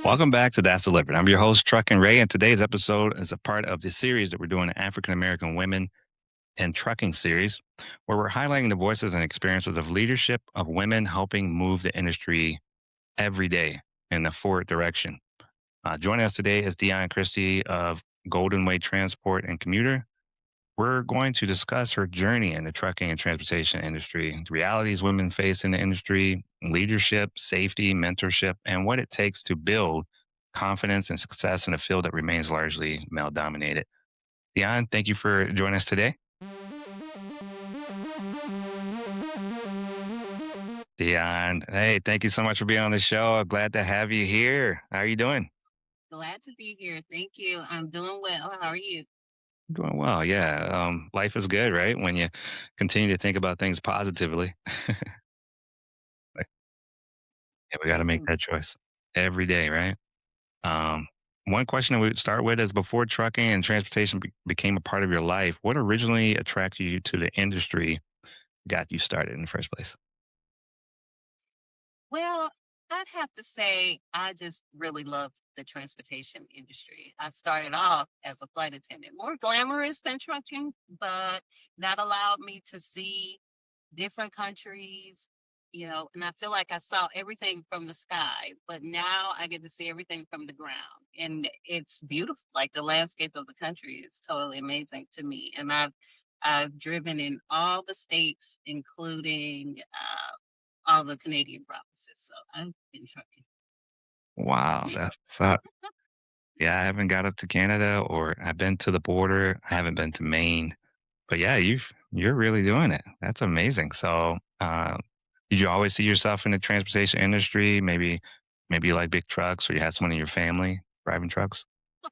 Welcome back to That's Delivered. I'm your host, Truck and Ray, and today's episode is a part of the series that we're doing, the African American Women in Trucking series, where we're highlighting the voices and experiences of leadership of women helping move the industry every day in a forward direction. Joining us today is Dion Christi of Golden Way Transport and Commuter. We're going to discuss her journey in the trucking and transportation industry, the realities women face in the industry, leadership, safety, mentorship, and what it takes to build confidence and success in a field that remains largely male dominated. Dion, thank you for joining us today. Dion, hey, thank you so much for being on the show. I'm glad to have you here. How are you doing? Glad to be here. Thank you. I'm doing well. How are you? Doing well, yeah. Life is good, right? When you continue to think about things positively. Like, yeah, we got to make Mm. that choice every day, right? Um, One question that we would start with is before trucking and transportation became a part of your life, what originally attracted you to the industry, got you started in the first place? Well, I'd have to say I just really love the transportation industry. I started off as a flight attendant, more glamorous than trucking, but that allowed me to see different countries, and I feel like I saw everything from the sky, but now I get to see everything from the ground. And it's beautiful. Like the landscape of the country is totally amazing to me. And I've driven in all the states, including all the Canadian provinces. So I've been trucking. Wow, that's what's up. Yeah, I haven't got up to Canada or I've been to the border. I haven't been to Maine, but yeah, you're really doing it. That's amazing. So, did you always see yourself in the transportation industry? Maybe you like big trucks or you had someone in your family driving trucks?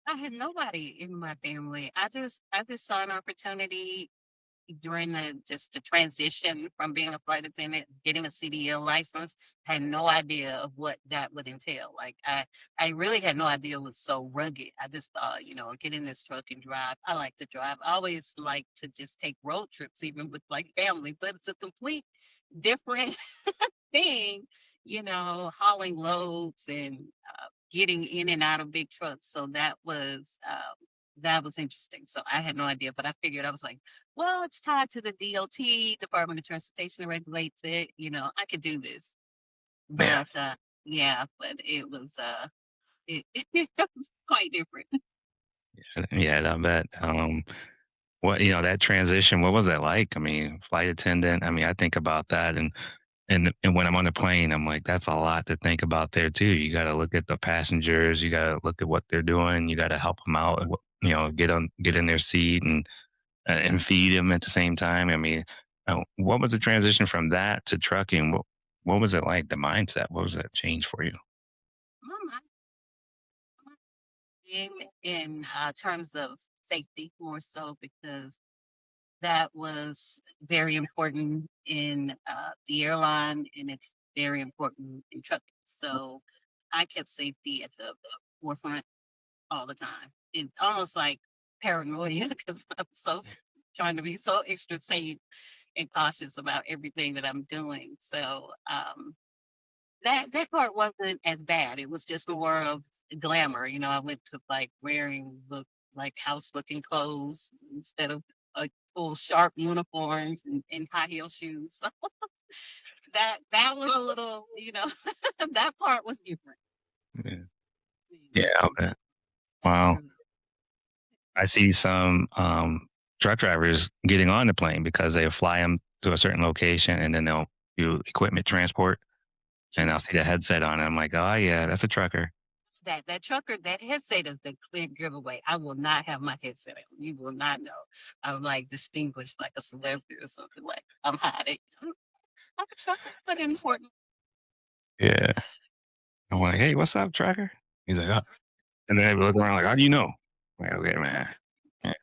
I had nobody in my family. I just saw an opportunity during the transition from being a flight attendant, getting a CDL license, had no idea of what that would entail. Like I really had no idea it was so rugged. I just thought, get in this truck and drive. I like to drive. I always like to just take road trips, even with like family, but it's a complete different thing, hauling loads and getting in and out of big trucks. So that was interesting. So I had no idea, but I figured I was like, well, it's tied to the DOT, Department of Transportation regulates it. I could do this. Yeah, But yeah, but it was quite different. yeah, I bet. That transition, what was that like? I mean, flight attendant. I mean, I think about that, and when I'm on the plane, I'm like, that's a lot to think about there too. You got to look at the passengers. You got to look at what they're doing. You got to help them out. Get in their seat and feed them at the same time. I mean, what was the transition from that to trucking? What was it like? The mindset. What was that change for you? My mind in terms of safety more so because that was very important in the airline and it's very important in trucking. So I kept safety at the forefront all the time. It's almost like paranoia because I'm trying to be so extra safe and cautious about everything that I'm doing. So that part wasn't as bad. It was just more of glamour. I went to like wearing look like house looking clothes instead of full sharp uniforms and high heel shoes. So that was a little, that part was different. Yeah, yeah, Mhm. I bet. Wow. Mhm. I see some truck drivers getting on the plane because they fly them to a certain location and then they'll do equipment transport and I'll see the headset on. And I'm like, oh, yeah, that's a trucker. That trucker, that headset is the clear giveaway. I will not have my headset on. You will not know. I'm like distinguished like a celebrity or something like I'm hiding. I'm a trucker, but important. Yeah. I'm like, hey, what's up, trucker? He's like, oh. And then they look around like, how do you know? I'm like, okay, man. Yeah.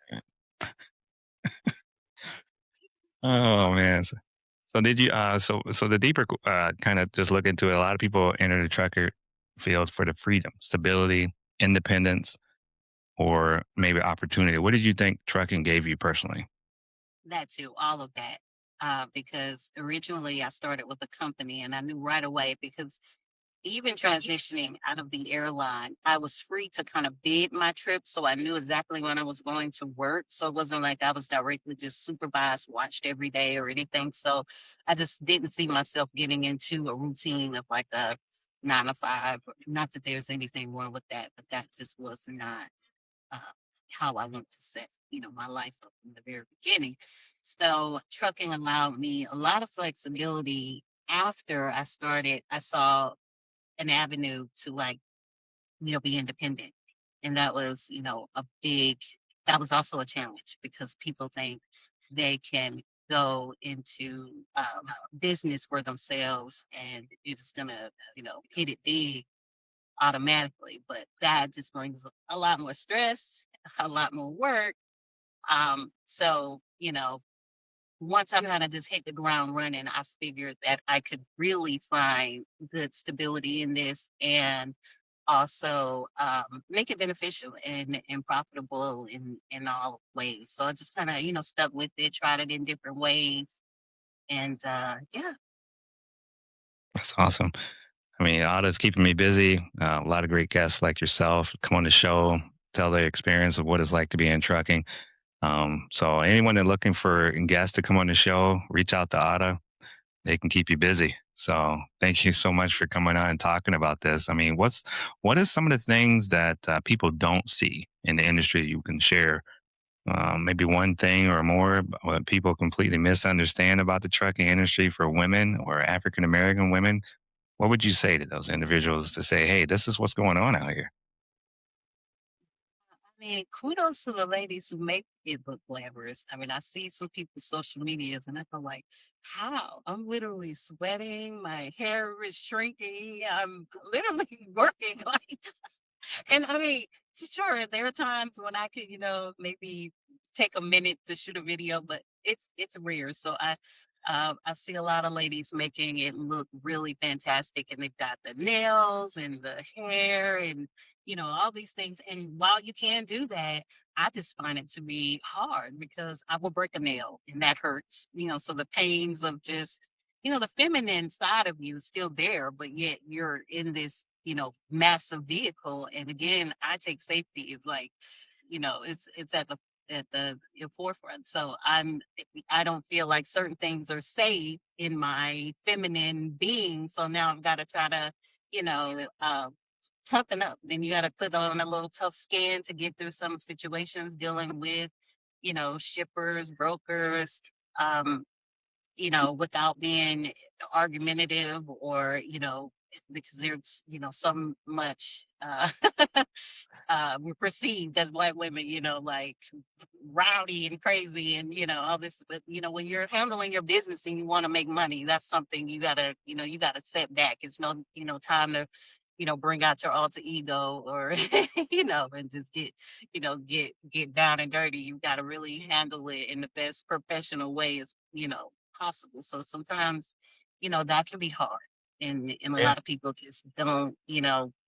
Oh, man. So did you, so the deeper kind of just look into it, a lot of people enter the trucker field for the freedom, stability, independence, or maybe opportunity. What did you think trucking gave you personally? that too, all of that. Because originally I started with a company and I knew right away because even transitioning out of the airline, I was free to kind of bid my trip. So I knew exactly when I was going to work. So it wasn't like I was directly just supervised, watched every day or anything. So I just didn't see myself getting into a routine of like a 9 to 5. Not that there's anything wrong with that, but that just was not uh, how I want to set, my life up from the very beginning. So trucking allowed me a lot of flexibility after I started. I saw an avenue to like, be independent. And that was, that was also a challenge because people think they can go into business for themselves and it's gonna, hit it big automatically. But that just brings a lot more stress, a lot more work. So, once I kind of just hit the ground running, I figured that I could really find good stability in this and also make it beneficial and profitable in all ways. So I just kind of, stuck with it, tried it in different ways. And yeah. That's awesome. I mean, AADA's keeping me busy. A lot of great guests like yourself come on the show, tell their experience of what it's like to be in trucking. So anyone that's looking for guests to come on the show, reach out to AADA. They can keep you busy. So thank you so much for coming on and talking about this. I mean, what is some of the things that people don't see in the industry you can share? Maybe one thing or more what people completely misunderstand about the trucking industry for women or African American women. What would you say to those individuals to say, hey, this is what's going on out here? I mean, kudos to the ladies who make it look glamorous. I mean, I see some people's social medias and I feel like, how? I'm literally sweating, my hair is shrinking, I'm literally working like and I mean, sure, there are times when I could, maybe take a minute to shoot a video, but it's rare. So I see a lot of ladies making it look really fantastic, and they've got the nails and the hair and all these things. And while you can do that, I just find it to be hard because I will break a nail and that hurts. So the pains of just the feminine side of you is still there, but yet you're in this massive vehicle. And again, I take safety is like, it's at the forefront. So I don't feel like certain things are safe in my feminine being. So now I've got to try to, you know, uh, toughen up. Then you got to put on a little tough skin to get through some situations dealing with, shippers, brokers, um, without being argumentative or, because there's, so much we're perceived as Black women, like rowdy and crazy and, all this. But, when you're handling your business and you want to make money, that's something you gotta set back. It's no, time to, bring out your alter ego or, and just get down and dirty. You got to really handle it in the best professional way as, possible. So sometimes, that can be hard. And a Yeah. lot of people just don't,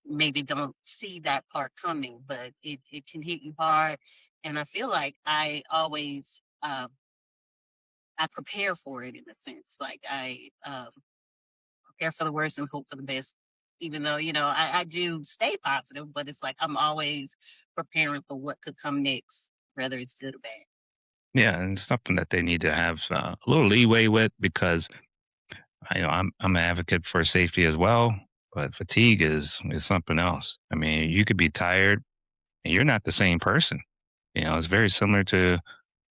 maybe don't see that part coming, but it can hit you hard. And I feel like I prepare for it in a sense. Like I prepare for the worst and hope for the best. Even though, I do stay positive, but it's like I'm always preparing for what could come next, whether it's good or bad. Yeah, and it's something that they need to have a little leeway with because I'm an advocate for safety as well, but fatigue is something else. I mean, you could be tired and you're not the same person. It's very similar to.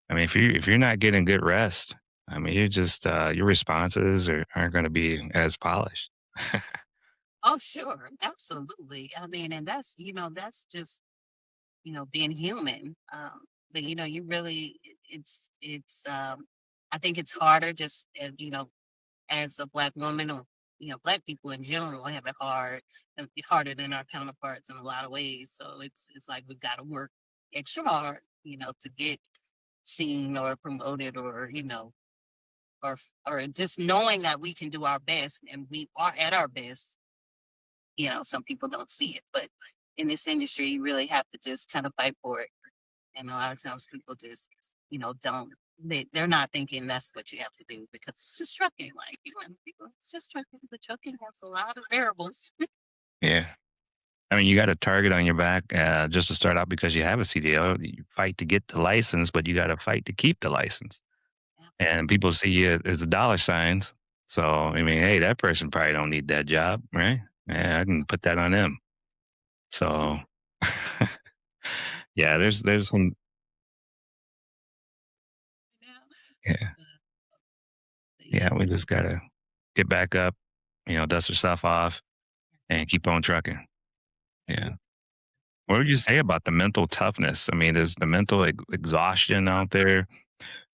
I mean, if you're not getting good rest, I mean, you're just your responses aren't going to be as polished. Oh, sure, absolutely. I mean, and that's just being human. But you really, I think it's harder just as, as a Black woman or, Black people in general have it hard, it's harder than our counterparts in a lot of ways. So it's like we've got to work extra hard, to get seen or promoted or, or just knowing that we can do our best and we are at our best. Some people don't see it, but in this industry, you really have to just kind of fight for it. And a lot of times people just, don't. they're not thinking that's what you have to do because it's just trucking. Like, people, it's just trucking, but trucking has a lot of variables. Yeah. I mean, you got a target on your back just to start out because you have a CDL. You fight to get the license, but you got to fight to keep the license. And people Absolutely. see you as the dollar signs. So, I mean, hey, that person probably don't need that job, right? Yeah, I can put that on them. So, yeah, there's some, Yeah. yeah, But, but yeah. yeah, We just gotta get back up, dust yourself off, and keep on trucking. Yeah. What would you say about the mental toughness? I mean, there's the mental exhaustion out there.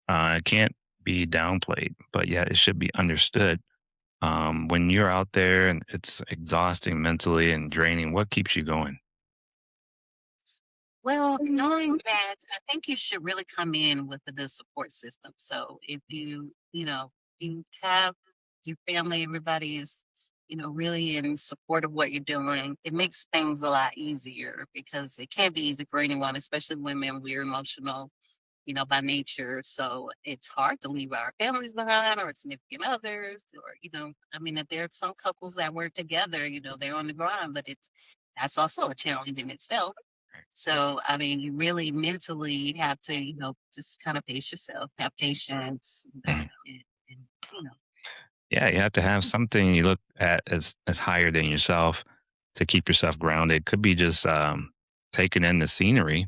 It can't be downplayed, but yeah, it should be understood. When you're out there and it's exhausting mentally and draining, what keeps you going? well, knowing that, I think you should really come in with a good support system. So if you have your family, everybody is, really in support of what you're doing, it makes things a lot easier because it can't be easy for anyone, especially women. We're emotional, by nature. So it's hard to leave our families behind or significant others, or, I mean, if there are some couples that work together, they're on the grind, but that's also a challenge in itself. So, I mean, you really mentally have to, just kind of pace yourself, have patience, Mhm. and you know, Yeah, you have to have something you look at as higher than yourself to keep yourself grounded. Could be just taking in the scenery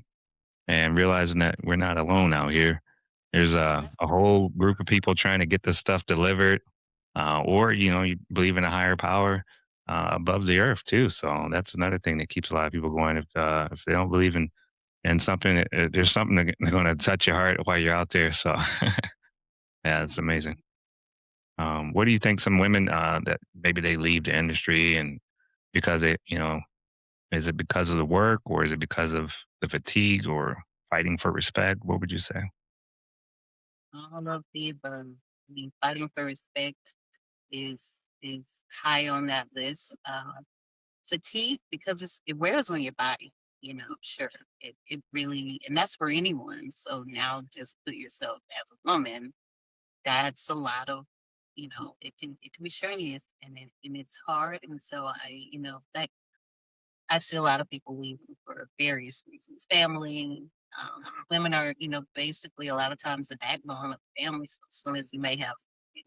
and realizing that we're not alone out here. There's a whole group of people trying to get this stuff delivered, or you believe in a higher power above the earth too. So that's another thing that keeps a lot of people going. If they don't believe in something, there's something that's going to touch your heart while you're out there. So yeah, it's amazing. What do you think some women that maybe they leave the industry and because is it because of the work or is it because of the fatigue or fighting for respect? What would you say? all of the above. I mean, fighting for respect is high on that list. Fatigue because it wears on your body. Sure, it really, and that's for anyone. So now, just put yourself as a woman. That's a lot of, it can be strenuous and it's hard. And so that I see a lot of people leaving for various reasons. Family, women are, basically a lot of times the backbone of the family. So as soon as you may have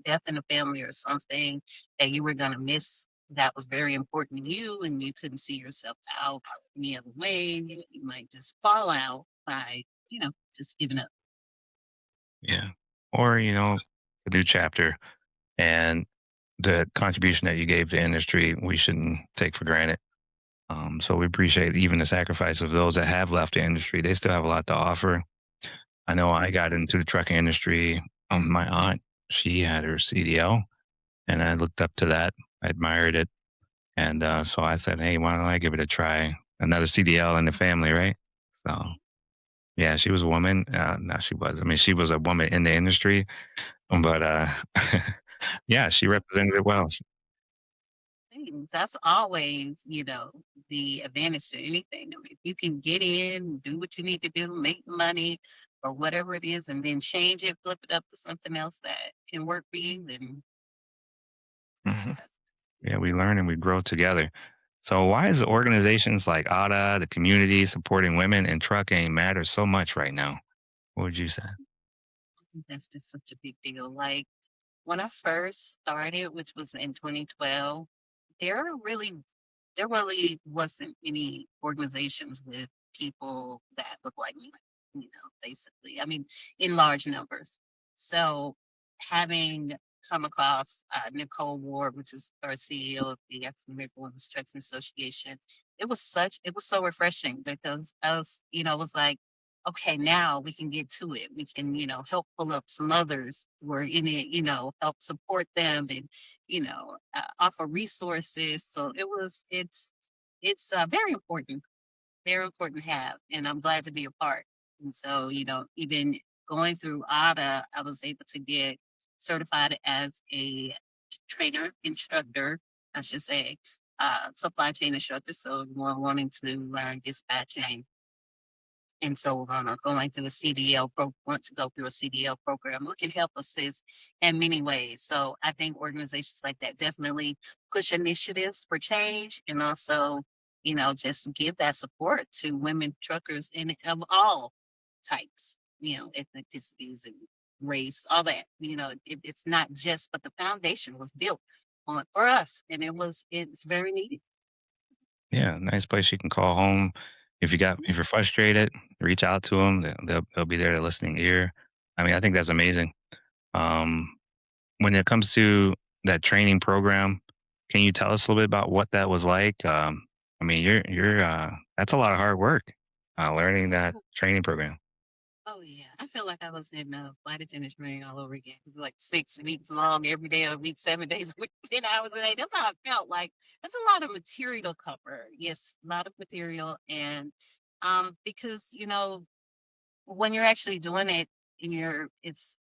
death in the family or something that you were going to miss that was very important to you and you couldn't see yourself out any other way, you might just fall out by, just giving up. Yeah. Or, a new chapter and the contribution that you gave to industry, we shouldn't take for granted. So we appreciate even the sacrifice of those that have left the industry. They still have a lot to offer. I know I got into the trucking industry. My aunt, she had her CDL, and I looked up to that. I admired it, and so I said, "Hey, why don't I give it a try?" Another CDL in the family, right? So yeah, she was a woman. No, she was. I mean, she was a woman in the industry, but yeah, she represented it well. Things. That's always, the advantage to anything. I mean, if you can get in, do what you need to do, make money or whatever it is, and then change it, flip it up to something else that can work for you, then Mhm. that's Yeah, we learn and we grow together. So, why is organizations like AADA, the community supporting women in trucking, matter so much right now? What would you say? I think that's just such a big deal. Like when I first started, which was in 2012, there really there really wasn't any organizations with people that look like me, basically. I mean, in large numbers. So having come across Nicole Ward, which is our CEO of the African American Women's Trucking Association, it was so refreshing because I was, was like, okay, now we can get to it. We can, help pull up some others who are in it, help support them and offer resources. So it's very important to have, and I'm glad to be a part. And so, even going through AADA, I was able to get certified as a trainer instructor, I should say, supply chain instructor. So, more wanting to learn dispatching and so on, or going through a CDL want to go through a CDL program. We can help assist in many ways. So I think organizations like that definitely push initiatives for change, and also, just give that support to women truckers in of all types, ethnicities and race, all that. It's not just, but the foundation was built on for us, and it's very needed. Yeah, nice place you can call home. If you're frustrated, reach out to them. They'll be there, to listening ear. I mean, I think that's amazing. Um, when it comes to that training program, can you tell us a little bit about what that was like? I mean, you're that's a lot of hard work, learning that training program. Oh yeah, I feel like I was in flight attendant training all over again. It's like 6 weeks long, every day of the week, 7 days a week, 10 hours a day. That's how it felt like. That's a lot of material to cover. Yes, a lot of material, and because when you're actually doing it, and it's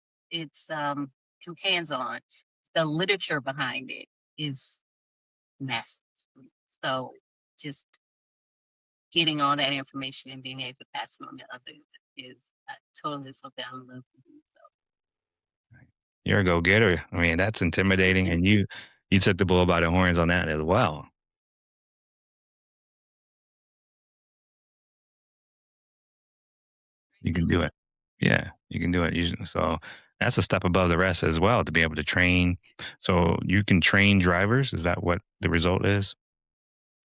hands on. The literature behind it is massive. So just getting all that information and being able to pass it on to others is totally something I love to do. You're a go getter. I mean, that's intimidating, and you took the bull by the horns on that as well. I You can do. do it. Yeah, you can do it. So that's a step above the rest as well, to be able to train. So you can train drivers. Is that what the result is?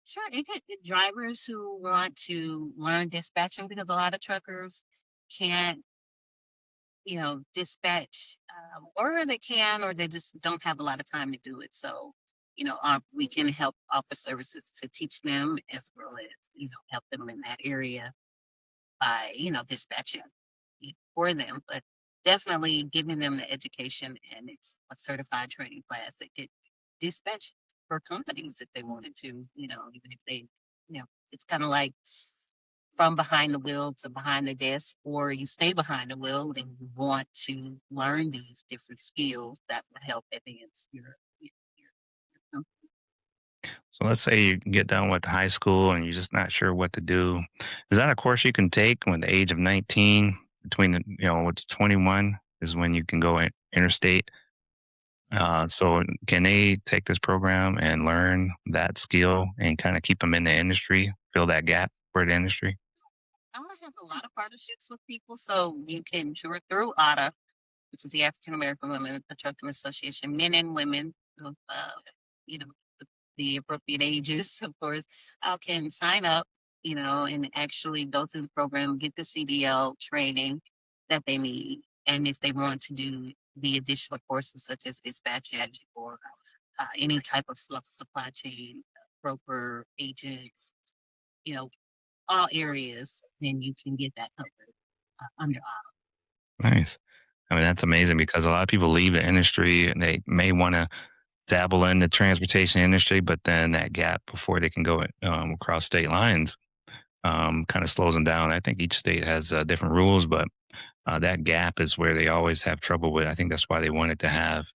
Sure, it could drivers who want to learn dispatching, because a lot of truckers can't, dispatch, or they can, or they just don't have a lot of time to do it. So, we can help offer services to teach them, as well as, help them in that area by, dispatching for them. But definitely giving them the education, and it's a certified training class that could dispatch for companies if they wanted to, even if they, it's kind of like from behind the wheel to behind the desk, or you stay behind the wheel and you want to learn these different skills that will help advance your So let's say you get done with high school and you're just not sure what to do. Is that a course you can take when the age of 19, between what's 21 is when you can go interstate. So can they take this program and learn that skill and kind of keep them in the industry, fill that gap for the industry? AADA has a lot of partnerships with people, so you can sure through AADA, which is the African American Women Trucking Association, men and women of you know the appropriate ages, of course, can sign up, and actually go through the program, get the CDL training that they need, and if they want to do the additional courses such as dispatching or any type of supply chain, broker, agents, you know, all areas, then you can get that covered under. Nice. I mean, that's amazing because a lot of people leave the industry and they may want to dabble in the transportation industry, but then that gap before they can go across state lines kind of slows them down. I think each state has different rules, but that gap is where they always have trouble with. I think that's why they wanted to have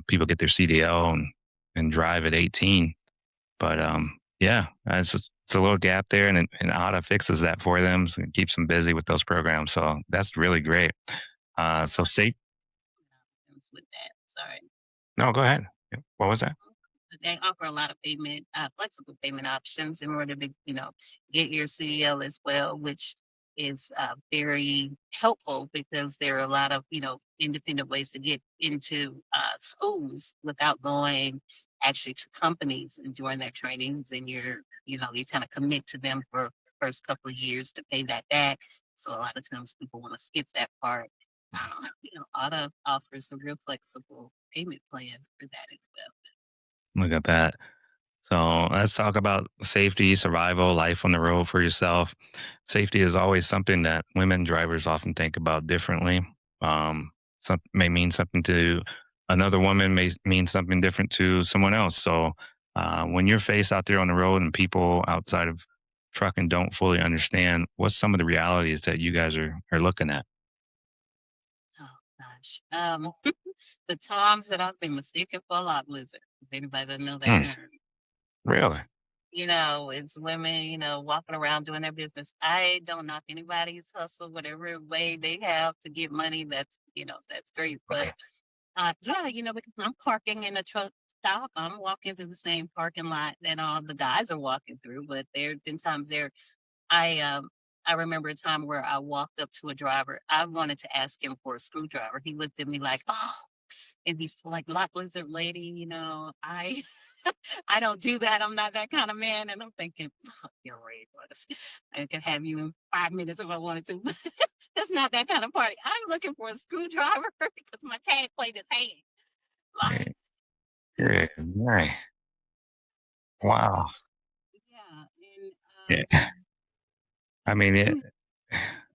people get their CDL and drive at 18. But yeah, it's a little gap there, and AUTA fixes that for them, so it keeps them busy with those programs. So that's really great. So say With that. Sorry. no, go ahead. What was that? They offer a lot of flexible payment options in order to, get your CDL as well, which is very helpful, because there are a lot of, independent ways to get into schools without going actually to companies and doing their trainings. And you kind of commit to them for the first couple of years to pay that back. So a lot of times people want to skip that part. Auto offers a real flexible payment plan for that as well. Look at that. So let's talk about safety, survival, life on the road for yourself. Safety is always something that women drivers often think about differently. Some may mean something to another woman, may mean something different to someone else. So when you're faced out there on the road and people outside of trucking don't fully understand, what's some of the realities that you guys are looking at? Oh gosh. The times that I've been mistaken for a lot lizard. If anybody doesn't know that Hmm, term. really? it's women, walking around doing their business. I don't knock anybody's hustle, whatever way they have to get money. That's great. But Right. yeah, because I'm parking in a truck stop, I'm walking through the same parking lot that all the guys are walking through. But there have been times there, I um, I remember a time where I walked up to a driver. I wanted to ask him for a screwdriver. He looked at me like, oh, and he's like, Lock Lizard lady, I I don't do that. I'm not that kind of man. And I'm thinking, oh, you're right. I could have you in 5 minutes if I wanted to. That's not that kind of party. I'm looking for a screwdriver because my tag plate is hand. Like, Right. Right. Right. Wow. yeah. And Yeah. I mean,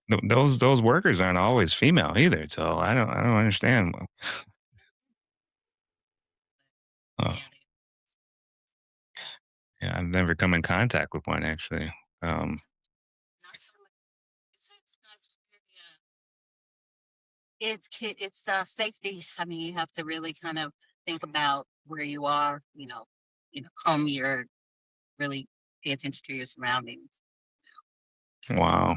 let me, those workers aren't always female either. So I don't understand. Oh, yeah, yeah, I've never come in contact with one actually. Um, it's not it's safety. I mean, you have to really kind of think about where you are. Comb your really pay attention to your surroundings. wow.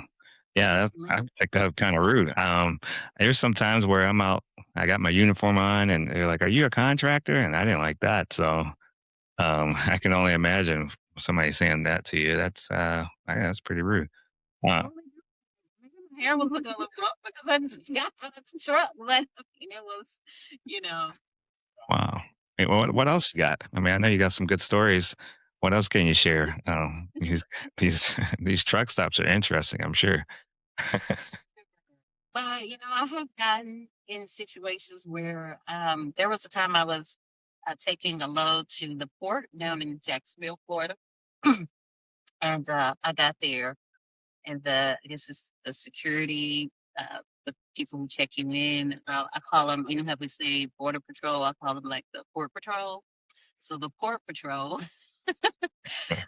Yeah, I think that's kind of rude. There's some times where I'm out, I got my uniform on, and they're like, "Are you a contractor?" And I didn't like that, so I can only imagine somebody saying that to you. That's pretty rude. Uh, Maybe my hair was looking a little rough because I just got out of the truck, but it was, you know, wow. Hey, what else you got? I mean, I know you got some good stories. What else can you share? These these truck stops are interesting, I'm sure. but I have gotten in situations where there was a time I was taking a load to the port down in Jacksonville, Florida, and I got there, and I guess it's the security, the people who check you in. I call them, how we say border patrol. I call them like the port patrol. So the port patrol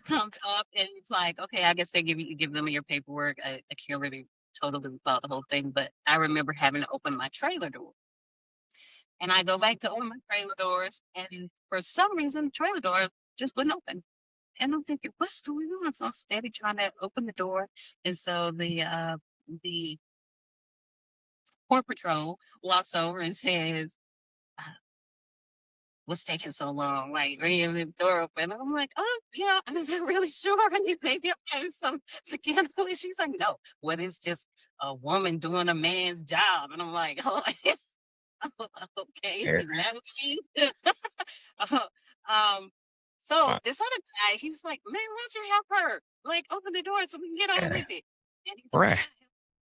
comes up and it's like, okay, I guess they give them your paperwork. I can't really totally recall the whole thing, but I remember having to open my trailer door. And I go back to open my trailer doors, and for some reason, the trailer door just wouldn't open. And I'm thinking, what's going on? So I'm steady trying to open the door, and so the port patrol walks over and says, uh, "What's taking so long? Like, ringing the door open?" And I'm like, "Oh, I'm not really sure. I think maybe I'm having some mechanical issues." She's like, "No, what is just a woman doing a man's job?" And I'm like, "Oh, okay, Yeah. is that what you mean?" Uh, um, so Wow. this other guy, he's like, "Man, why don't you help her? Like, open the door so we can get on Yeah. with it." And he's like, Right.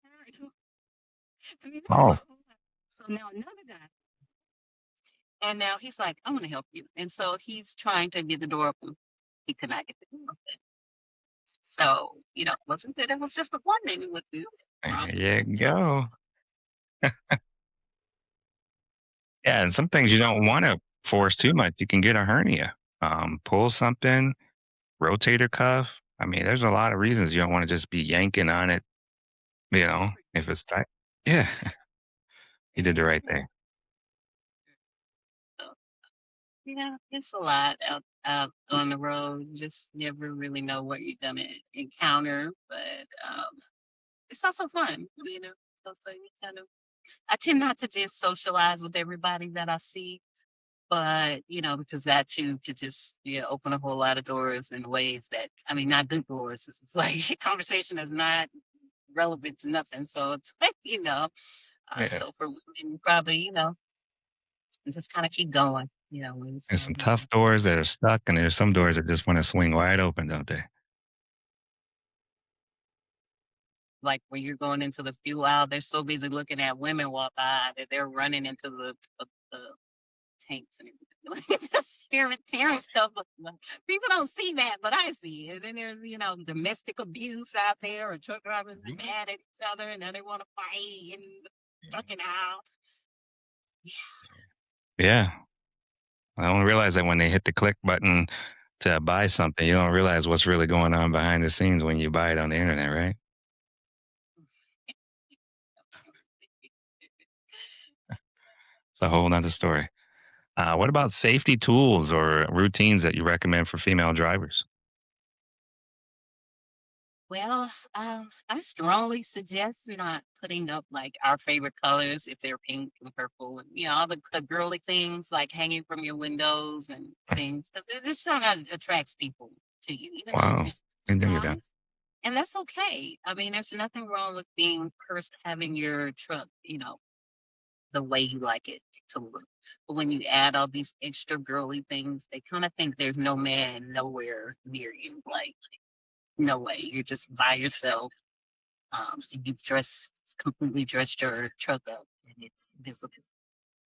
"Yeah, help her." I mean, this is a Oh, whole lot. So now another guy, and now he's like, "I'm gonna help you." And so he's trying to get the door open. He could not get the door open. So, it wasn't that it was just the one that he was doing it. there Probably. you go. Yeah, and some things you don't wanna force too much. You can get a hernia. Pull something, rotator cuff. I mean, there's a lot of reasons you don't wanna just be yanking on it, if it's tight. Yeah, you did the right thing. So, it's a lot out on the road. You just never really know what you're gonna encounter, but it's also fun. So you kind of. I tend not to just socialize with everybody that I see, but because that too could just open a whole lot of doors in ways that I mean, not good doors. It's like conversation is not relevant to nothing. So it's like Yeah, so for women, probably just kind of keep going. When it's there's all some done. tough doors that are stuck, and there's some doors that just wanna swing wide open, don't they? Like when you're going into the fuel aisle, they're so busy looking at women walk by that they're running into the tanks and everything. Like just tearing stuff up. Like, people don't see that, but I see it. And then there's, domestic abuse out there, or truck drivers mad at each other and then they want to fight in the fucking aisle. Yeah. I don't realize that when they hit the click button to buy something, you don't realize what's really going on behind the scenes when you buy it on the internet, right? It's a whole nother story. What about safety tools or routines that you recommend for female drivers? Well, I strongly suggest not putting up like our favorite colors if they're pink and purple, and all the girly things like hanging from your windows and things, because it just kind of attracts people to you, even though Wow. it's I didn't think of that. nice, and that's okay. I mean, there's nothing wrong with being first having your truck, the way you like it to look. But when you add all these extra girly things, they kind of think there's no man nowhere near you. Like, no way, you're just by yourself. You've completely dressed your truck up and it's visible.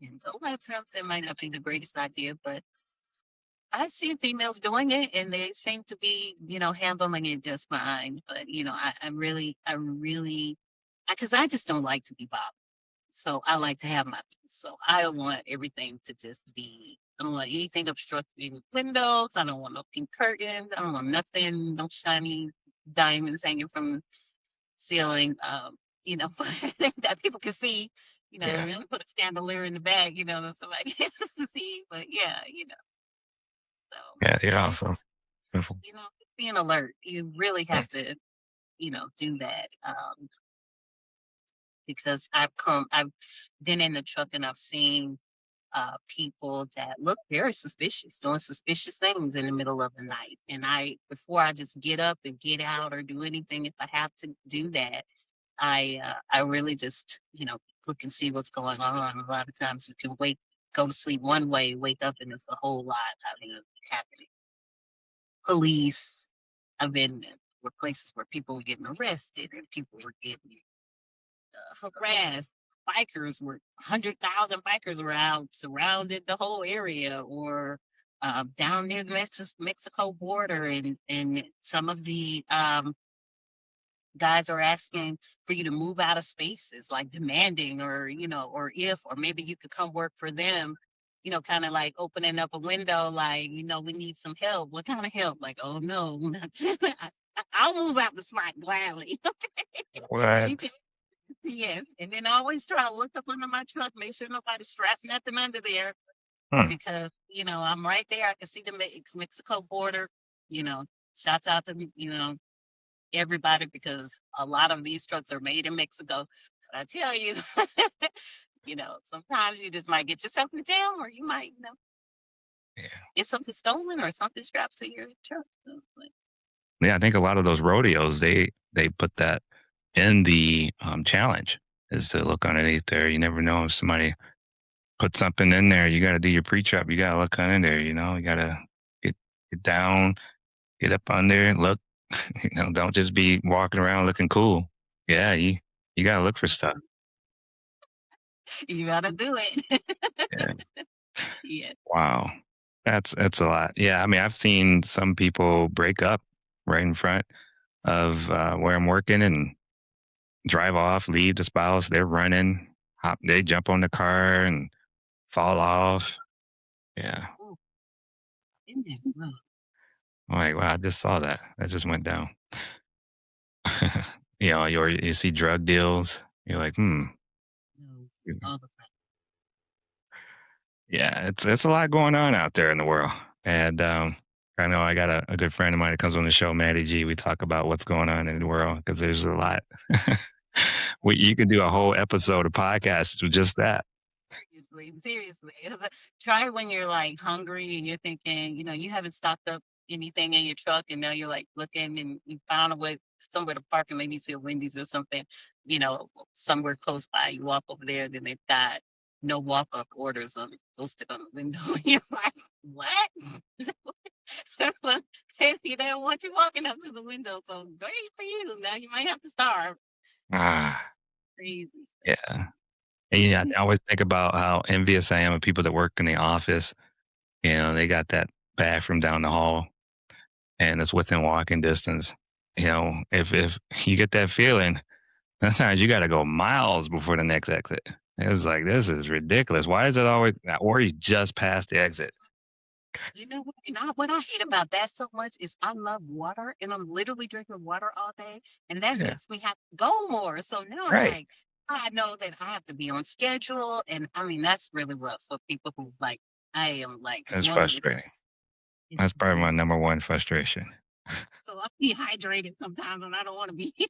And so a lot of times that might not be the greatest idea, but I see females doing it and they seem to be, handling it just fine. But, because I just don't like to be bothered. So I like to have my peace. So I don't want everything to just be, I don't want anything obstructing windows. I don't want no pink curtains. I don't want nothing, no shiny diamonds hanging from ceiling, that people can see, Yeah. and put a chandelier in the back, that somebody can see. But yeah, so Yeah, you're just, awesome. Beautiful. just being alert. You really have to, do that. Because I've been in the truck and I've seen people that look very suspicious, doing suspicious things in the middle of the night. And before I just get up and get out or do anything, if I have to do that, I really just look and see what's going on. A lot of times you can go to sleep one way, wake up, and it's a whole lot happening. Police. I've been were places where people were getting arrested and people were getting harassed. 100,000 bikers were out, surrounded the whole area, or down near the Mexico border, and some of the guys are asking for you to move out of spaces, like demanding, or maybe you could come work for them, kind of like opening up a window, like, we need some help. What kind of help? Like, oh no, I'll move out the spot gladly. You What? can, yes. And then I always try to look up under my truck, make sure nobody strapped nothing under there, Hmm. because, I'm right there. I can see the Mexico border, you know, shouts out to, everybody, because a lot of these trucks are made in Mexico. But I tell you, sometimes you just might get yourself in a jam, or you might, Yeah. get something stolen or something strapped to your truck. So, Yeah, I think a lot of those rodeos, they put that in the challenge is to look underneath there. You never know if somebody put something in there. You got to do your pre-trap. You got to look under there. You got to get get down, get up under, look. Don't just be walking around looking cool. Yeah, you got to look for stuff. you gotta do it. Yeah. Yeah. Wow. That's a lot. Yeah, I mean, I've seen some people break up right in front of where I'm working and drive off, leave the spouse. They're running, they jump on the car and fall off. Yeah. Ooh, isn't that rough? I'm like, wow, I just saw that. That just went down. You see drug deals. You're like, hmm. No, all the time. Yeah, it's a lot going on out there in the world. And I know I got a good friend of mine that comes on the show, Matty G. We talk about what's going on in the world because there's a lot. You can do a whole episode of podcast with just that. Seriously, seriously. Try when you're like hungry and you're thinking, you haven't stocked up anything in your truck, and now you're like looking and you found a way somewhere to park, and maybe you see a Wendy's or something, somewhere close by. You walk over there, then they've got no walk up orders on posted on the window. You're like, what? They don't want you walking up to the window, so great for you. Now you might have to starve. Ah, Crazy stuff. yeah. And yeah, I always think about how envious I am of people that work in the office. They got that bathroom down the hall and it's within walking distance. If you get that feeling, sometimes you got to go miles before the next exit. It's like this is ridiculous. Why is it always? Or you just past the exit? You know what? And what I hate about that so much is I love water, and I'm literally drinking water all day, and that Yeah, makes me have to go more. So now I'm right. like, I know that I have to be on schedule, and I mean that's really rough for people who like I am like It's one with. frustrating. It's That's probably my very number one frustration. So I'm dehydrated sometimes when I don't want to be. Yeah,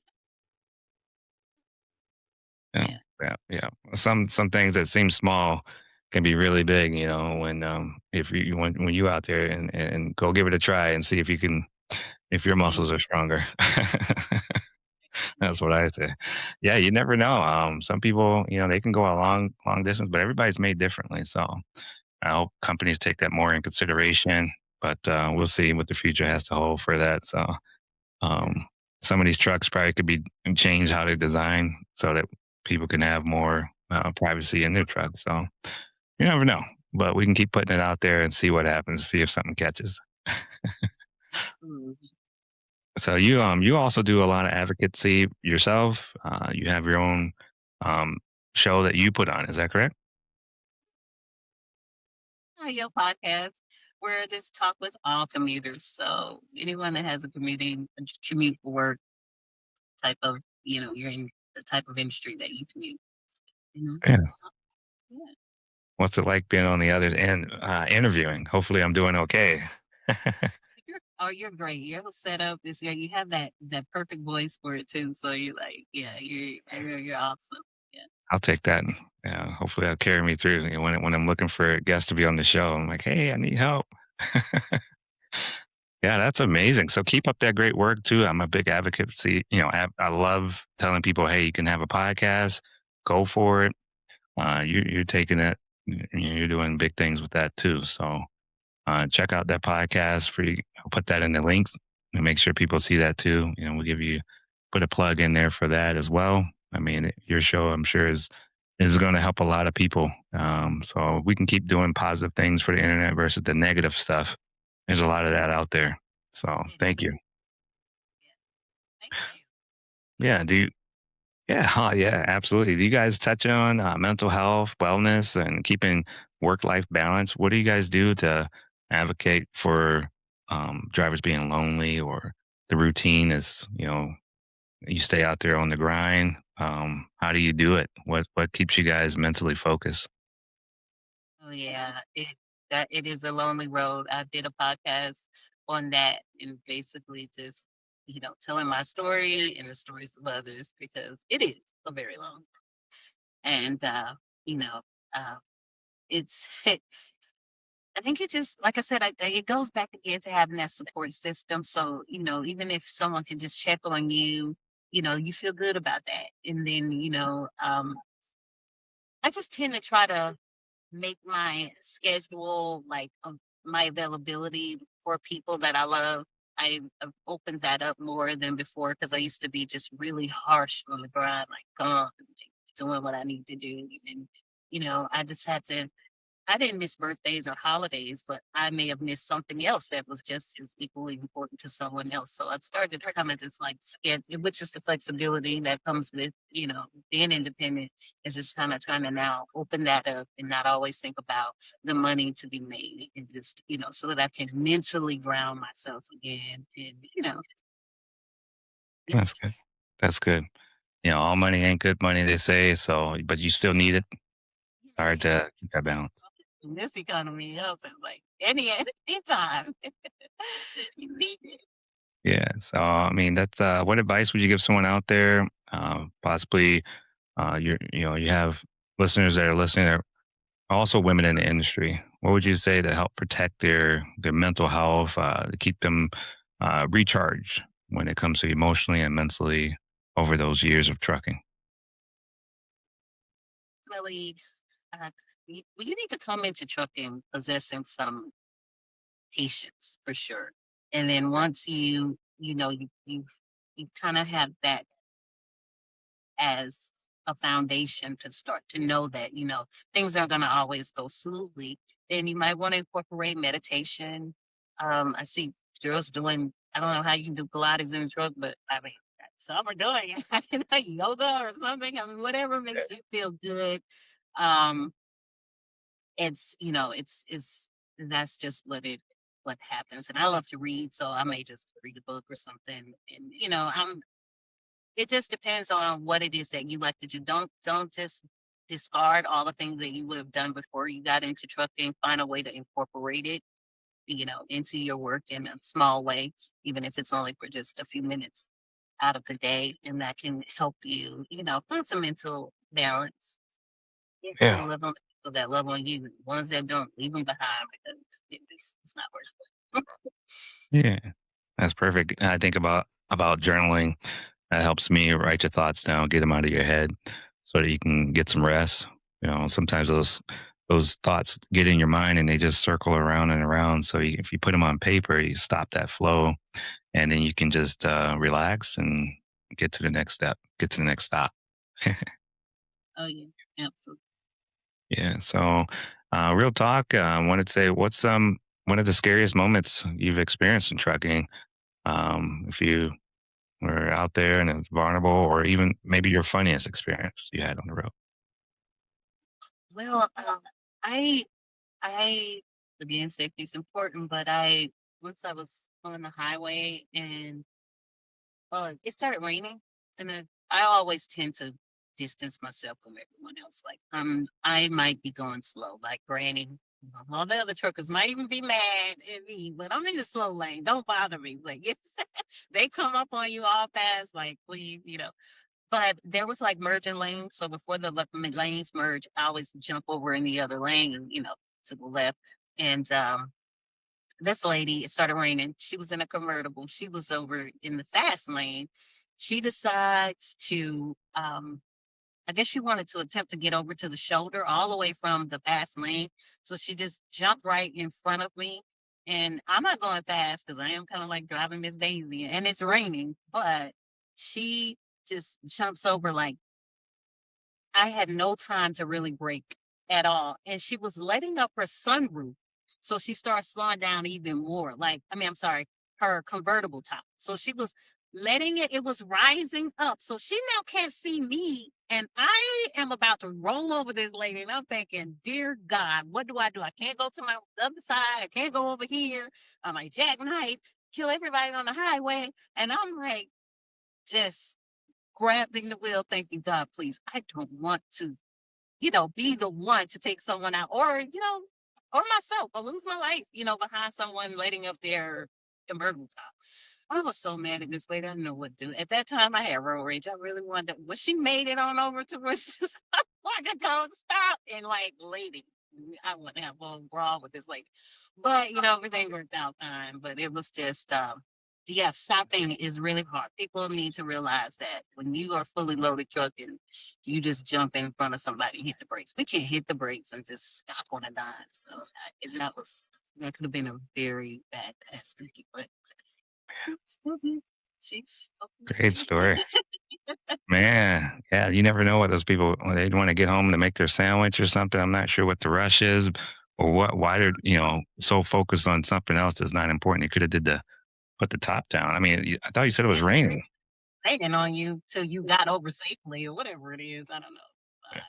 Yeah. yeah, yeah. Some things that seem small can be really big, you know, when if you when you out there and go give it a try and see if you can if your Thank muscles are you. stronger. Yeah. That's what I say. Yeah, you never know. Some people, you know, they can go a long distance, but everybody's made differently. So I hope companies take that more in consideration. But we'll see what the future has to hold for that. So um, Yes. some of these trucks probably could be changed how they design so that people can have more privacy in their trucks. So you never know, but we can keep putting it out there and see what happens. See if something catches. Absolutely. So you also do a lot of advocacy yourself. You have your own um, show that you put on. Is that correct? Your podcast where I just talk with all commuters. So anyone that has a commute for work type of, you're in the type of industry that you commute. Yeah. So, yeah. What's it like being on the other end interviewing? Hopefully, I'm doing okay. You're great. Your setup is, yeah, you have that perfect voice for it too. So you're like, yeah, you're awesome. Yeah. I'll take that. Yeah, hopefully, that'll carry me through. You know, when I'm looking for guests to be on the show, I'm like, hey, I need help. Yeah, that's amazing. So keep up that great work too. I'm a big advocate. See, you know, I love telling people, hey, you can have a podcast, go for it. You're taking it. You're doing big things with that too. So check out that podcast. Free. I'll put that in the links and make sure people see that too. You know, we'll give you put a plug in there for that as well. I mean, your show, I'm sure, is going to help a lot of people. So we can keep doing positive things for the internet versus the negative stuff. There's a lot of that out there. So It thank is. you. Yeah. Thank you. Yeah. Do you? Yeah. Yeah. Absolutely. Do you guys touch on mental health, wellness, and keeping work life balance? What do you guys do to advocate for drivers being lonely or the routine is, you know, you stay out there on the grind? How do you do it? What keeps you guys mentally focused? Oh yeah, it is a lonely road. I did a podcast on that and basically just, telling my story and the stories of others because it is a very long and you know, uh it's I think it just like I said, it goes back again to having that support system. So, even if someone can just check on you, you feel good about that. And then, I just tend to try to make my schedule like my availability for people that I love. I've opened that up more than before because I used to be just really harsh on the grind, like gone, doing what I need to do. And, I just had to I didn't miss birthdays or holidays, but I may have missed something else that was just as equally important to someone else. So I've started to kind of just like which is the flexibility that comes with, being independent, is just kind of trying to now open that up and not always think about the money to be made and just, so that I can mentally ground myself again. And, yeah, That's good. That's good. You know, all money ain't good money, they say. So, but you still need it. It's hard yeah. to keep that balance. In this economy, else it's like any time you need it. Yeah. So, I mean, that's what advice would you give someone out there? Possibly, you have listeners that are listening that are also women in the industry. What would you say to help protect their mental health, to keep them recharged when it comes to emotionally and mentally over those years of trucking? Really you need to come into trucking possessing some patience for sure. And then once you kind of have that as a foundation to start to know that, things aren't going to always go smoothly, then you might want to incorporate meditation. I see girls doing, I don't know how you can do Pilates in a truck, but I mean, some are doing it. I don't know, yoga or something. I mean, whatever makes you feel good. Um, it's that's just what happens. And I love to read, so I may just read a book or something. And I'm it just depends on what it is that you like to do. Don't just discard all the things that you would have done before you got into trucking. Find a way to incorporate it. into your work in a small way, even if it's only for just a few minutes out of the day, and that can help you, find some mental balance. Yeah, Yeah. and love on the people that love on you. The ones that don't, leave them behind because it's not worth it. Yeah. That's perfect. I think about journaling. That helps me write your thoughts down, get them out of your head so that you can get some rest. Sometimes those thoughts get in your mind and they just circle around and around. So if you put them on paper, you stop that flow, and then you can just relax and get to the next step, get to the next stop. Oh yeah, absolutely. Yeah. So, real talk. I wanted to say, what's one of the scariest moments you've experienced in trucking? If you were out there and it's vulnerable, or even maybe your funniest experience you had on the road. Well, I I again, safety is important, but I once I was on the highway and it started raining, and I always tend to distance myself from everyone else. Like I might be going slow, like Granny. All the other truckers might even be mad at me, but I'm in the slow lane. Don't bother me. Like it's, they come up on you all fast, like please. But there was like merging lanes, so before the lanes merge, I always jump over in the other lane, to the left. And this lady, it started raining. She was in a convertible. She was over in the fast lane. She decides to, I guess she wanted to attempt to get over to the shoulder all the way from the fast lane. So she just jumped right in front of me. And I'm not going fast because I am kind of like driving Miss Daisy and it's raining, but she just jumps over like I had no time to really brake at all. And she was letting up her sunroof. So she started slowing down even more. I'm sorry, her convertible top. So she was letting it was rising up. So she now can't see me. And I am about to roll over this lady. And I'm thinking, dear God, what do I do? I can't go to my other side. I can't go over here. I'm like jackknife, kill everybody on the highway. And I'm like, just grabbing the wheel, thanking God, please, I don't want to, be the one to take someone out or myself or lose my life, behind someone lighting up their convertible top. I was so mad at this lady. I didn't know what to do. At that time, I had road rage. I really wanted to, when she made it on over to where she was like, I go stop and like, lady, I wouldn't have a brawl with this lady. But, everything worked out fine. But it was just, yeah, stopping is really hard. People need to realize that when you are fully loaded truck and you just jump in front of somebody and hit the brakes. We can't hit the brakes and just stop on a dime. So and that could have been a very bad accident. But she's Great story, man. Yeah, you never know what those people when they want to get home to make their sandwich or something. I'm not sure what the rush is, or why they're so focused on something else that's not important. They could have did the put the top down. I mean, I thought you said it was raining. hanging on you till you got over safely or whatever it is. I don't know.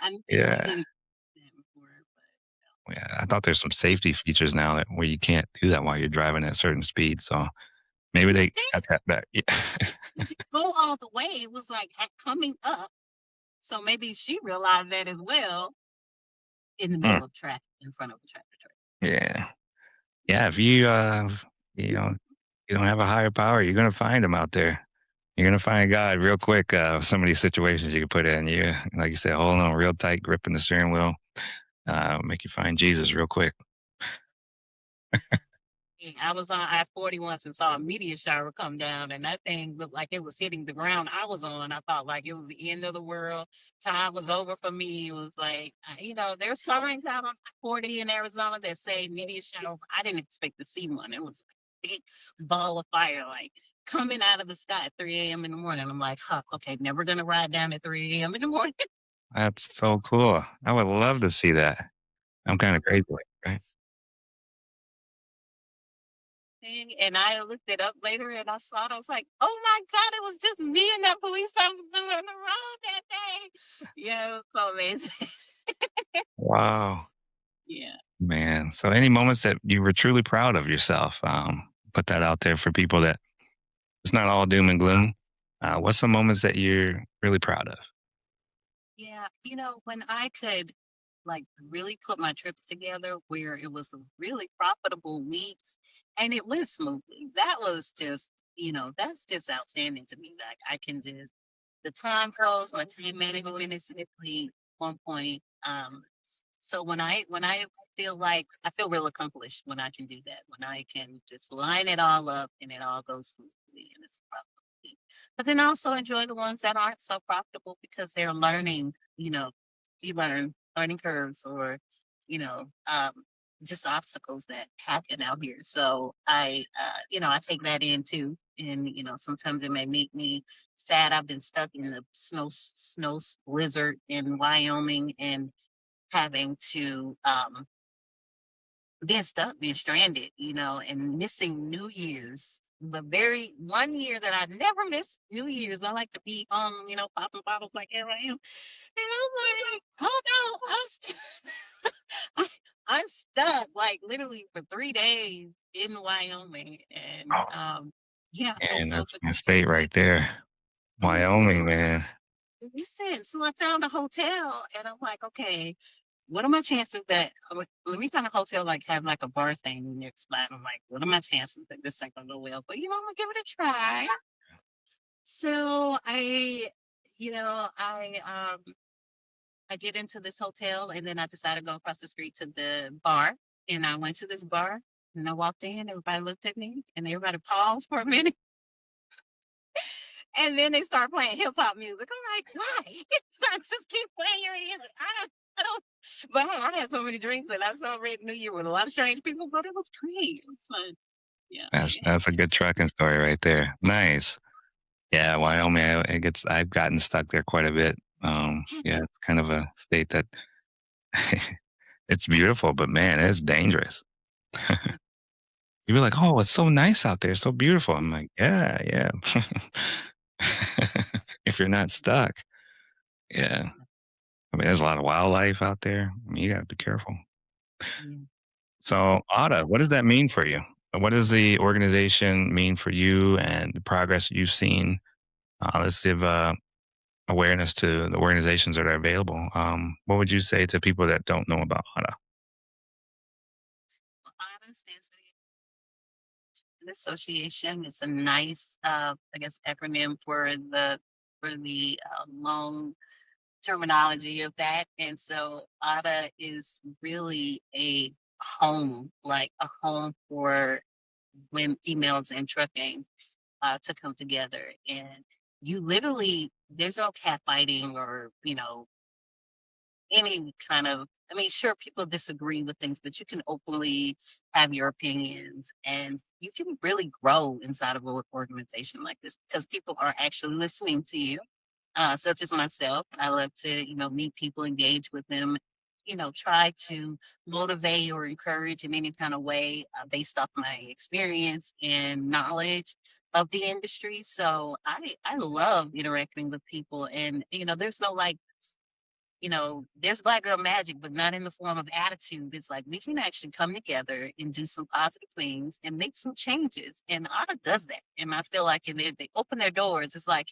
I didn't think we Yeah. didn't that before, Yeah, I thought there's some safety features now that where you can't do that while you're driving at certain speeds. So maybe but they got that back. Yeah. it didn't go all the way. It was like coming up. So maybe she realized that as well in the Hmm. middle of traffic in front of a tractor trailer. Yeah. Yeah. If you know, you don't have a higher power, you're gonna find them out there. You're gonna find God real quick. Some of these situations you can put in. You like you said, holding on real tight, gripping the steering wheel, make you find Jesus real quick. I was on I-40 once and saw a meteor shower come down, and that thing looked like it was hitting the ground I was on. I thought like it was the end of the world. Time was over for me. It was like, there's signs out on I-40 in Arizona that say meteor shower. I didn't expect to see one. It was a big ball of fire, like coming out of the sky at 3 a.m. in the morning. I'm like, huh, okay, never gonna ride down at 3 a.m. in the morning. That's so cool. I would love to see that. I'm kind of crazy, right? Thing, and I looked it up later and I saw it. I was like, oh my God, it was just me and that police officer on the road that day. Yeah, it was so amazing. Wow. Yeah. Man, so any moments that you were truly proud of yourself, put that out there for people that it's not all doom and gloom. What's some moments that you're really proud of? Yeah. When I could like really put my trips together where it was a really profitable weeks and it went smoothly. That was just, that's just outstanding to me. Like I can just the time flows, my time management is significantly on point. So when I feel like I feel real accomplished when I can do that, when I can just line it all up and it all goes smoothly and it's profitable. But then also enjoy the ones that aren't so profitable because they're learning, you learn learning curves or, you know, um, just obstacles that happen out here. So I take that in too. And, sometimes it may make me sad. I've been stuck in the snow blizzard in Wyoming and having to being stuck, being stranded, and missing New Year's. The very 1 year that I never miss New Year's, I like to be home, popping bottles like here I am. And I'm like, oh no, I, I'm stuck like literally for 3 days in Wyoming. And Oh, yeah, and and so that's but my state right there. oh yeah. Wyoming, man. Listen, so I found a hotel and I'm like, okay, what are my chances that let me find a hotel like has like a bar thing next spot. I'm like, what are my chances that this ain't gonna go well? But I'm gonna give it a try. So you know, I get into this hotel and then I decided to go across the street to the bar. And I went to this bar and I walked in, everybody looked at me and everybody paused for a minute. And then they start playing hip hop music. I'm like, why? I just keep playing your music. I don't. But hey, I had so many drinks and I celebrated New Year with a lot of strange people, but it was great. It was fun. Yeah, That's a good trucking story right there. Nice. Yeah, Wyoming, I've gotten stuck there quite a bit. Yeah, it's kind of a state that it's beautiful, but man, it's dangerous. You'd be like, "Oh, it's so nice out there, it's so beautiful." I'm like, "Yeah, yeah." If you're not stuck. Yeah. I mean, there's a lot of wildlife out there. I mean, you gotta be careful. yeah, yeah. So, AADA, what does that mean for you? What does the organization mean for you and the progress you've seen? Let's give awareness to the organizations that are available. What would you say to people that don't know about AADA? Well, AADA stands for the Association. It's a nice, I guess, acronym for the long terminology of that. And so AADA is really like a home for when females in trucking to come together. And you literally, there's no catfighting or, any kind of, I mean, sure, people disagree with things, but you can openly have your opinions and you can really grow inside of an organization like this because people are actually listening to you. Such as myself, I love to, meet people, engage with them, try to motivate or encourage in any kind of way based off my experience and knowledge of the industry. So I love interacting with people, and there's no like there's black girl magic, but not in the form of attitude. It's like we can actually come together and do some positive things and make some changes. And ARTA does that. And I feel like they open their doors. It's like,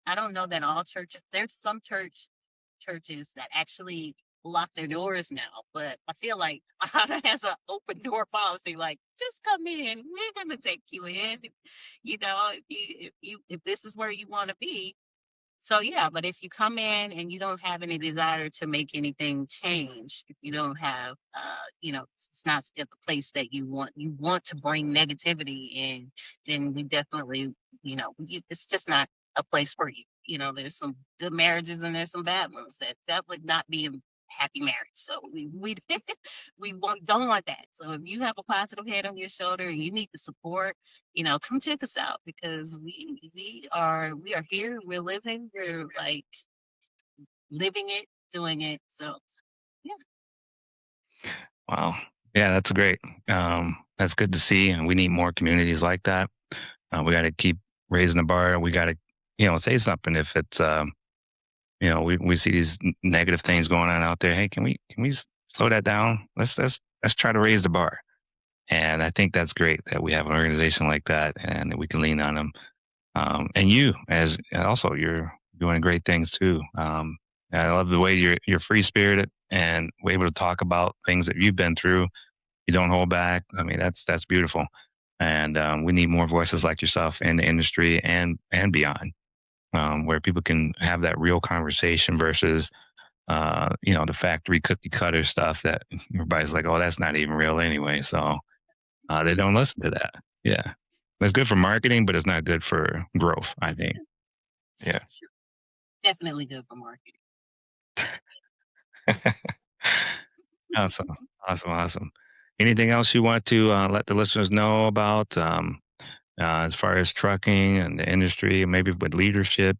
I don't know that all churches, there's some churches that actually lock their doors now, but I feel like ARTA has an open door policy. Like, just come in. We're gonna take you in. If this is where you want to be, so yeah, but if you come in and you don't have any desire to make anything change, if you don't have, it's not at the place that you want to bring negativity in, then we definitely, it's just not a place for you. There's some good marriages and there's some bad ones that would not be a happy marriage. So we don't want that. So if you have a positive head on your shoulder and you need the support, come check us out because we are here, we're living, we're like living it, doing it. So yeah. Wow. Yeah, that's great. That's good to see, and we need more communities like that. We got to keep raising the bar. We got to, say something if it's, we see these negative things going on out there. Hey, can we slow that down? Let's try to raise the bar. And I think that's great that we have an organization like that and that we can lean on them. And you, as also, you're doing great things too. I love the way you're free spirited. and we're able to talk about things that you've been through. You don't hold back. I mean, that's beautiful. And we need more voices like yourself in the industry and beyond, where people can have that real conversation versus the factory cookie cutter stuff that everybody's like, oh, that's not even real anyway. So they don't listen to that. Yeah. That's good for marketing, but it's not good for growth, I think. Yeah. Sure. Definitely good for marketing. Awesome. Awesome. Awesome. Anything else you want to let the listeners know about as far as trucking and the industry, maybe with leadership,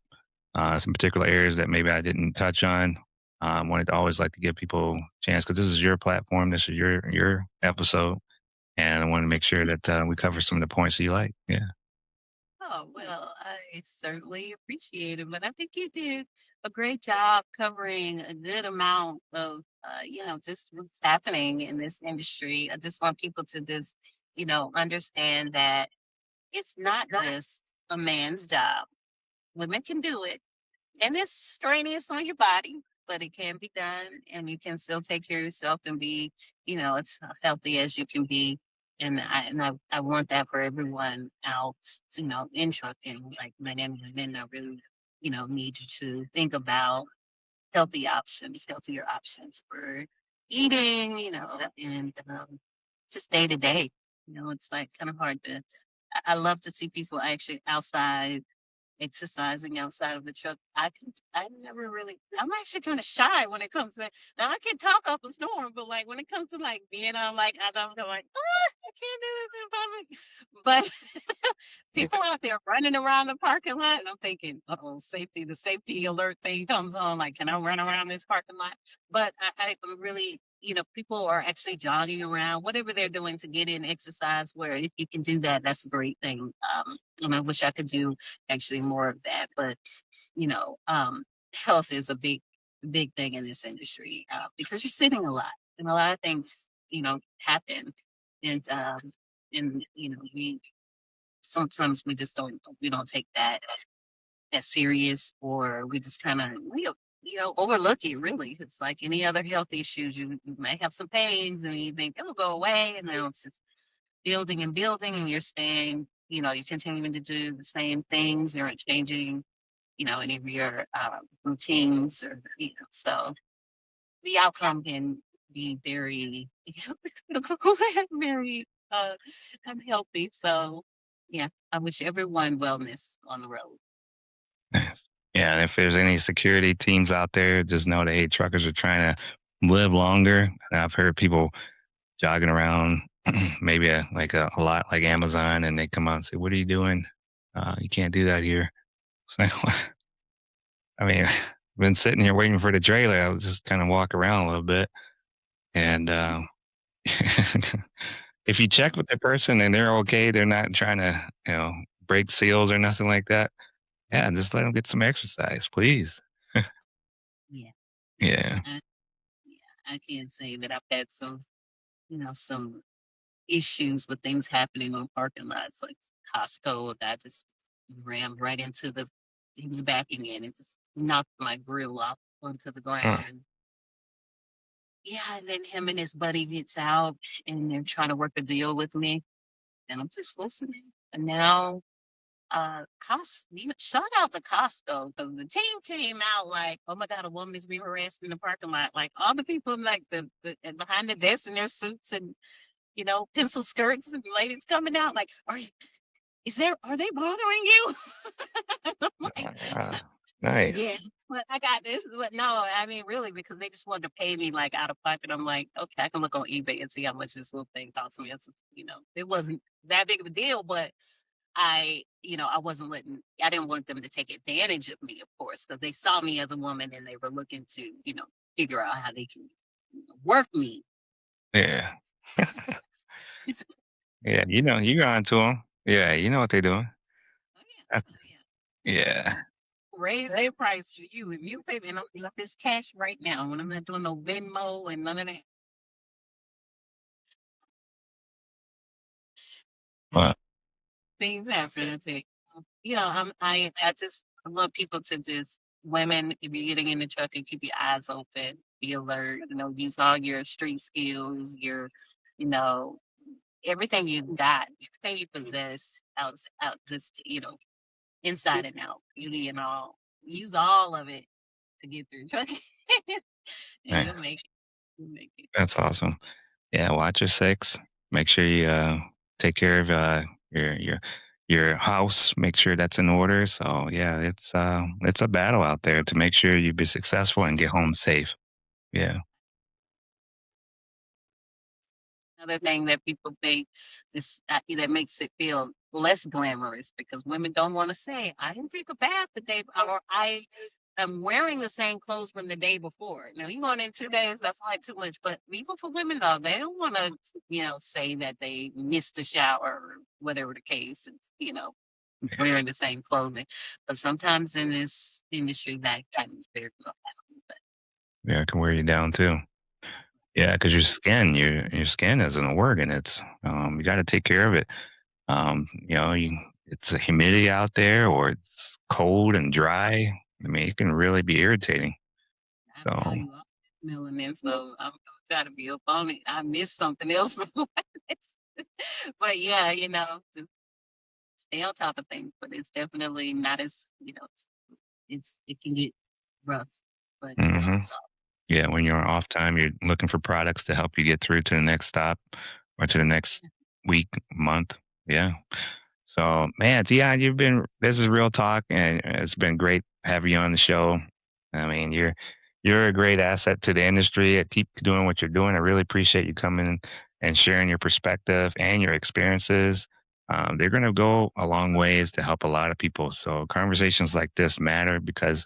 some particular areas that maybe I didn't touch on? Wanted to always like to give people a chance because this is your platform. This is your episode. And I want to make sure that we cover some of the points that you like. Yeah. Oh, well, I certainly appreciate it, but I think you did a great job covering a good amount of, just what's happening in this industry. I just want people to just, understand that it's not just a man's job. Women can do it, and it's strenuous on your body, but it can be done, and you can still take care of yourself and be, as healthy as you can be. And I want that for everyone out, in trucking, like men and women. I really, need you to think about healthier options for eating, and just day to day. It's like kind of hard to. I love to see people actually outside exercising outside of the truck. I never really I'm actually kind of shy when it comes to now I can talk up a storm, but like when it comes to like being on like I'm like, I can't do this in public. But people out there running around the parking lot and I'm thinking, oh, the safety alert thing comes on, like, can I run around this parking lot? But I really people are actually jogging around, whatever they're doing to get in exercise, where if you can do that, that's a great thing. And I wish I could do actually more of that. But health is a big thing in this industry because you're sitting a lot, and a lot of things happen, and we sometimes we don't take that serious, or we just kind of overlook it. Really, it's like any other health issues. You may have some pains, and you think it'll go away, and then it's just building and building, and you're staying. You're continuing to do the same things. You're not changing any of your routines, or so the outcome can be very very unhealthy. So yeah, I wish everyone wellness on the road. Nice. Yeah, and if there's any security teams out there, just know that hey, truckers are trying to live longer. And I've heard people jogging around, maybe a lot like Amazon, and they come out and say, "What are you doing? You can't do that here." It's like, I mean, I've been sitting here waiting for the trailer. I would just kind of walk around a little bit, and if you check with the person and they're okay, they're not trying to break seals or nothing like that. Yeah, just let them get some exercise, please. Yeah, yeah, Yeah. I can't say that I've had some issues with things happening on parking lots like Costco that I just rammed right into he was backing in and just knocked my grill off onto the Mm. ground. And yeah, and then him and his buddy gets out and they're trying to work a deal with me. And I'm just listening. And now shout out to Costco because the team came out like, oh my God, a woman is being harassed in the parking lot. Like all the people like the behind the desk in their suits and pencil skirts and ladies coming out like, are they bothering you? I'm like, Uh, yeah, nice. but I got this. But no, I mean, really, because they just wanted to pay me like out of pocket. I'm like, okay, I can look on eBay and see how much this little thing cost me. It wasn't that big of a deal, but I didn't want them to take advantage of me, of course, because they saw me as a woman and they were looking to, figure out how they can work me. Yeah. It's- Yeah, you're on to them. Yeah, you know what they're doing. oh yeah, Uh, oh yeah. So Yeah. raise their price for you. If you pay me, and I'm got this cash right now, and I'm not doing no Venmo and none of that. Well, Things happen. I take, I just I love people to just women. If you're getting in the truck and keep your eyes open. be alert, use all your street skills, you know, everything you got, everything you possess out just, inside and out, beauty and all. Use all of it to get through trucking and Man, you'll make it. You'll make it. that's awesome. Yeah, watch your six. Make sure you take care of your your house. Make sure that's in order. So yeah, it's a battle out there to make sure you be successful and get home safe. Yeah, Another thing that people think that makes it feel less glamorous because women don't want to say, I didn't take a bath the day, or I am wearing the same clothes from the day before. Now, you going in 2 days, that's like too much. But even for women, though, they don't want to, say that they missed a shower or whatever the case. It's, wearing the same clothing. But sometimes in this industry, that can be very well. yeah, it can wear you down too. Yeah, because your skin is an organ. It's you got to take care of it. It's a humidity out there, or it's cold and dry. I mean, it can really be irritating. I So value all that melanin, so I'm gonna try to be up on it. I missed something else before this. But yeah, just stay on top of things. But it's definitely not as it can get rough, but it's hmm also yeah, when you're on off time, you're looking for products to help you get through to the next stop or to the next week, month. Yeah. So, man, Dion, this is real talk, and it's been great having you on the show. I mean, you're a great asset to the industry. Keep doing what you're doing. I really appreciate you coming and sharing your perspective and your experiences. They're going to go a long ways to help a lot of people. So, conversations like this matter because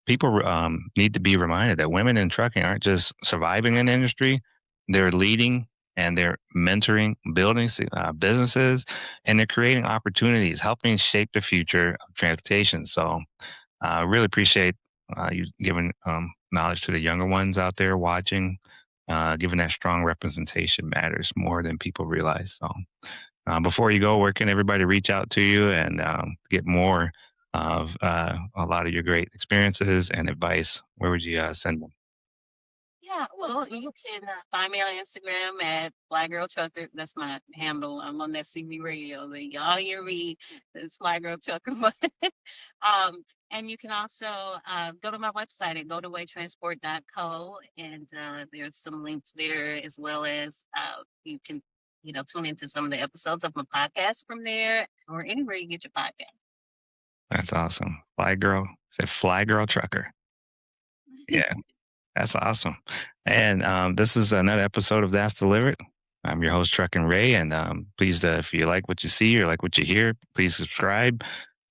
people need to be reminded that women in trucking aren't just surviving in the industry; they're leading and they're mentoring, building businesses, and they're creating opportunities, helping shape the future of transportation. So, I really appreciate you giving knowledge to the younger ones out there watching. Giving that strong representation matters more than people realize. So, before you go, where can everybody reach out to you and get more of a lot of your great experiences and advice? Where would you send them? Yeah, well, you can find me on Instagram at Fly Girl Trucker. That's my handle. I'm on that CB radio. Y'all hear me. It's Fly Girl Trucker. um, and you can also go to my website at gotowaytransport.co, and there's some links there as well as you can, tune into some of the episodes of my podcast from there or anywhere you get your podcast. That's awesome. Fly Girl. Said Fly Girl Trucker. Yeah. That's awesome. And this is another episode of That's Delivered. I'm your host, Truck and Ray. And please, if you like what you see or like what you hear, please subscribe.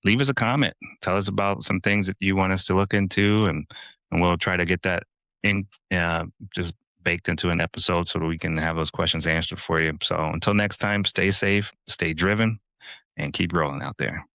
Leave us a comment. Tell us about some things that you want us to look into, and we'll try to get that in just baked into an episode so that we can have those questions answered for you. So until next time, stay safe, stay driven, and keep rolling out there.